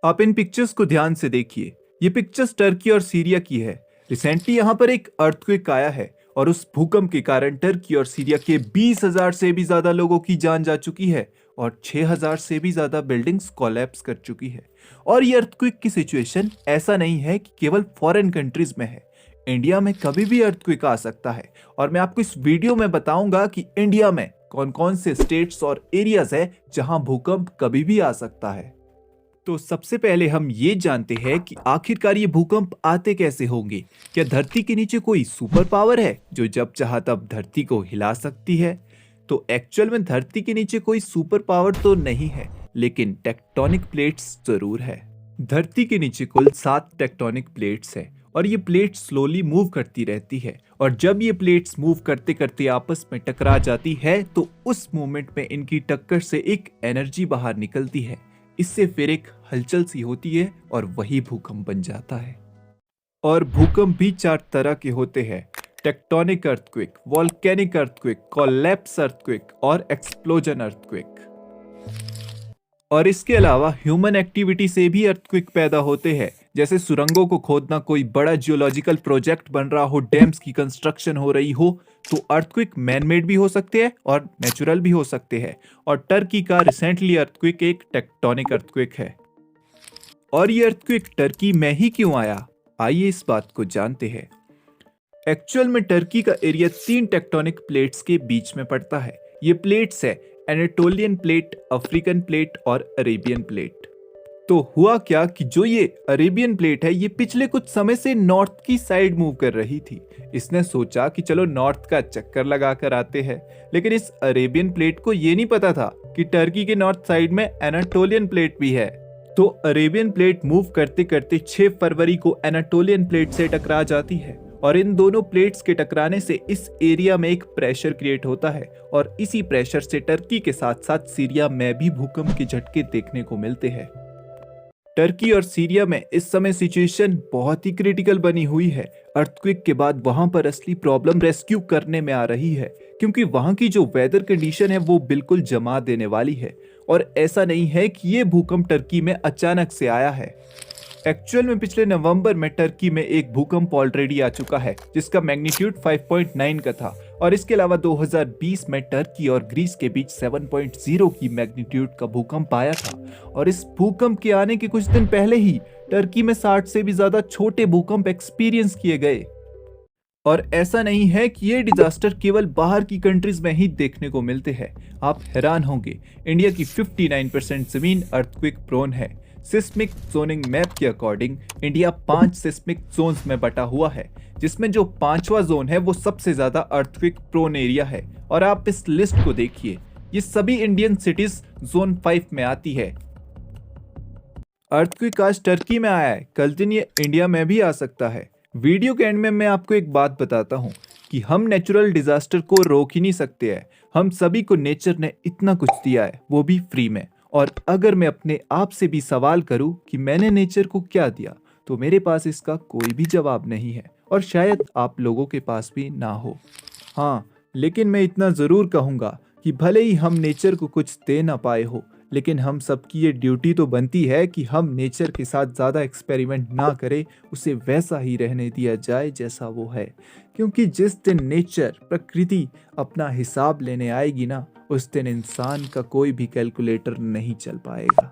आप इन पिक्चर्स को ध्यान से देखिए। ये पिक्चर्स टर्की और सीरिया की है। रिसेंटली यहाँ पर एक अर्थक्वेक आया है और उस भूकंप के कारण टर्की और सीरिया के 20,000 से भी ज्यादा लोगों की जान जा चुकी है और 6,000 से भी ज्यादा बिल्डिंग्स कोलैप्स कर चुकी है। और ये अर्थक्वेक की सिचुएशन ऐसा नहीं है कि केवल फॉरेन कंट्रीज में है। इंडिया में कभी भी अर्थक्वेक आ सकता है और मैं आपको इस वीडियो में बताऊंगा कि इंडिया में कौन कौन से स्टेट्स और एरियाज है जहां भूकंप कभी भी आ सकता है। तो सबसे पहले हम ये जानते हैं कि आखिरकार ये भूकंप आते कैसे होंगे। क्या धरती के नीचे कोई सुपर पावर है जो जब चाहा तब धरती को हिला सकती है? तो एक्चुअल में धरती के नीचे कोई सुपर पावर तो नहीं है, लेकिन टेक्टोनिक प्लेट्स जरूर है। धरती के नीचे कुल 7 टेक्टोनिक प्लेट्स है और ये प्लेट स्लोली मूव करती रहती है और जब ये प्लेट्स मूव करते करते आपस में टकरा जाती है तो उस मोमेंट में इनकी टक्कर से एक एनर्जी बाहर निकलती है। इससे फिर एक हलचल सी होती है और वही भूकंप बन जाता है। और भूकंप भी 4 तरह के होते हैं: tectonic earthquake, volcanic earthquake, collapse earthquake और एक्सप्लोजन अर्थक्वेक। और इसके अलावा ह्यूमन एक्टिविटी से भी अर्थक्वेक पैदा होते हैं, जैसे सुरंगों को खोदना, कोई बड़ा जियोलॉजिकल प्रोजेक्ट बन रहा हो, डैम्स की कंस्ट्रक्शन हो रही हो, तो अर्थक्वेक मैनमेड भी हो सकते हैं और नेचुरल भी हो सकते हैं। और टर्की का रिसेंटली अर्थक्वेक एक टेक्टोनिक अर्थक्वेक है। और ये अर्थक्वेक टर्की में ही क्यों आया, आइए इस बात को जानते हैं। एक्चुअल में टर्की का एरिया 3 टेक्टोनिक प्लेट्स के बीच में पड़ता है। ये प्लेट्स है एनाटोलियन प्लेट, अफ्रीकन प्लेट और अरेबियन प्लेट। तो हुआ क्या कि जो ये अरेबियन प्लेट है ये पिछले कुछ समय से नॉर्थ की साइड मूव कर रही थी। इसने सोचा कि चलो नॉर्थ का चक्कर लगा कर आते हैं, लेकिन इस अरेबियन प्लेट को ये नहीं पता था कि टर्की के नॉर्थ साइड में एनाटोलियन प्लेट भी है। तो अरेबियन प्लेट मूव करते करते 6 फरवरी को एनाटोलियन प्लेट से टकरा जाती है और इन दोनों प्लेट्स के टकराने से इस एरिया में एक प्रेशर क्रिएट होता है और इसी प्रेशर से टर्की के साथ साथ सीरिया में भी भूकंप के झटके देखने को मिलते हैं। टर्की और सीरिया में इस समय सिचुएशन बहुत ही क्रिटिकल बनी हुई है। अर्थक्वेक के बाद वहां पर असली प्रॉब्लम रेस्क्यू करने में आ रही है, क्योंकि वहां की जो वेदर कंडीशन है वो बिल्कुल जमा देने वाली है। और ऐसा नहीं है कि ये भूकंप टर्की में अचानक से आया है। एक्चुअल में पिछले नवंबर में टर्की में एक भूकंप ऑलरेडी आ चुका है जिसका मैग्नीट्यूड 5.9 का था। और इसके अलावा 2020 में टर्की और ग्रीस के बीच 7.0 की मैग्नीट्यूड का भूकंप आया था। और इस भूकंप के आने के कुछ दिन पहले ही टर्की में 60 से भी ज्यादा छोटे भूकंप एक्सपीरियंस किए गए। और ऐसा नहीं है कि ये डिजास्टर केवल बाहर की कंट्रीज में ही देखने को मिलते हैं। आप हैरान होंगे, इंडिया की 59% जमीन अर्थक्वेक प्रोन है। सिस्मिक जोनिंग मैप के अकॉर्डिंग इंडिया 5 सिस्मिक जोन्स में बटा हुआ है, जिसमें जो 5वां जोन है वो सबसे ज्यादा अर्थक्वेक प्रोन एरिया है। और आप इस लिस्ट को देखिए, ये सभी इंडियन सिटीज जोन 5 में आती है। अर्थक्वेक आज टर्की में आया है, कल दिन ये इंडिया में भी आ सकता है। वीडियो के एंड में मैं आपको एक बात बताता हूँ कि हम नेचुरल डिजास्टर को रोक ही नहीं सकते हैं। हम सभी को नेचर ने इतना कुछ दिया है, वो भी फ्री में। और अगर मैं अपने आप से भी सवाल करूं कि मैंने नेचर को क्या दिया, तो मेरे पास इसका कोई भी जवाब नहीं है और शायद आप लोगों के पास भी ना हो। हाँ, लेकिन मैं इतना जरूर कहूँगा कि भले ही हम नेचर को कुछ दे ना पाए हो, लेकिन हम सबकी ये ड्यूटी तो बनती है कि हम नेचर के साथ ज़्यादा एक्सपेरिमेंट ना करें, उसे वैसा ही रहने दिया जाए जैसा वो है। क्योंकि जिस दिन नेचर, प्रकृति अपना हिसाब लेने आएगी ना, उस दिन इंसान का कोई भी कैलकुलेटर नहीं चल पाएगा।